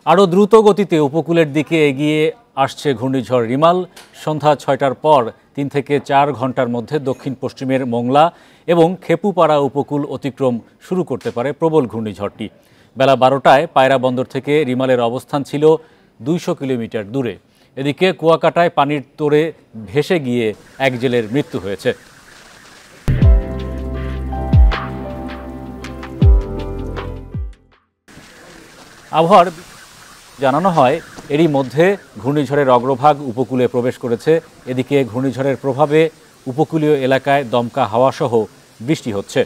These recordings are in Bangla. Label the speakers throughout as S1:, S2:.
S1: আরও দ্রুত গতিতে উপকূলের দিকে এগিয়ে আসছে ঘূর্ণিঝড় রিমাল। সন্ধ্যা ৬টার পর ৩ থেকে ৪ ঘন্টার মধ্যে দক্ষিণ পশ্চিমের মোংলা এবং খেপুপাড়া উপকূল অতিক্রম শুরু করতে পারে প্রবল ঘূর্ণিঝড়টি। বেলা ১২টায় পায়রা বন্দর থেকে রিমালের অবস্থান ছিল ২০০ কিলোমিটার দূরে। এদিকে কুয়াকাটায় পানির তোড়ে ভেসে গিয়ে এক জেলের মৃত্যু হয়েছে। আবহাওয়ার জানানো হয়, এরই মধ্যে ঘূর্ণিঝড়ের অগ্রভাগ উপকূলে প্রবেশ করেছে। এদিকে ঘূর্ণিঝড়ের প্রভাবে উপকূলীয় এলাকায় দমকা হাওয়াসহ বৃষ্টি হচ্ছে।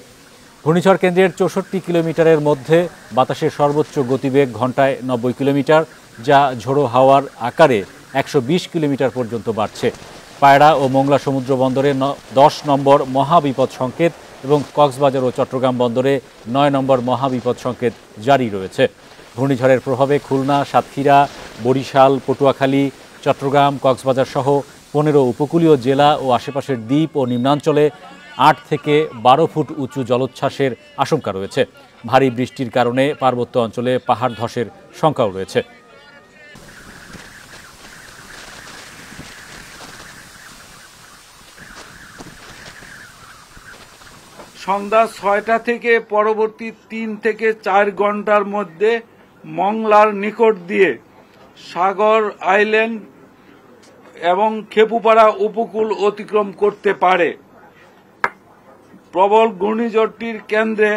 S1: ঘূর্ণিঝড় কেন্দ্রের ৬৪ কিলোমিটারের মধ্যে বাতাসের সর্বোচ্চ গতিবেগ ঘন্টায় ৯০ কিলোমিটার, যা ঝোড়ো হাওয়ার আকারে ১২০ কিলোমিটার পর্যন্ত বাড়ছে। পায়রা ও মোংলা সমুদ্র বন্দরে ১০ নম্বর মহাবিপদ সংকেত এবং কক্সবাজার ও চট্টগ্রাম বন্দরে ৯ নম্বর মহাবিপদ সংকেত জারি রয়েছে। ঘূর্ণিঝড়ের প্রভাবে খুলনা, সাতক্ষীরা, বরিশাল, পটুয়াখালী, চট্টগ্রাম, কক্সবাজার সহ ১৫ উপকূলীয় জেলা ও আশেপাশের দ্বীপ ও নিম্নাঞ্চলে ৮ থেকে ১২ ফুট উঁচু জলোচ্ছ্বাসের আশঙ্কা রয়েছে। ভারী বৃষ্টির কারণে পার্বত্য অঞ্চলে পাহাড় ধসের শঙ্কাও রয়েছে।
S2: সন্ধ্যা ৬টা থেকে পরবর্তী ৩ থেকে ৪ ঘন্টার মধ্যে মংলার নিকট দিয়ে সাগর আইল্যান্ড এবং খেপুপাড়া উপকূল অতিক্রম করতে পারে। প্রবল ঘূর্ণিঝড়টির কেন্দ্রে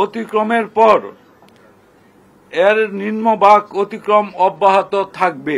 S2: অতিক্রমের পর এর নিম্নভাগ অতিক্রম অব্যাহত থাকবে।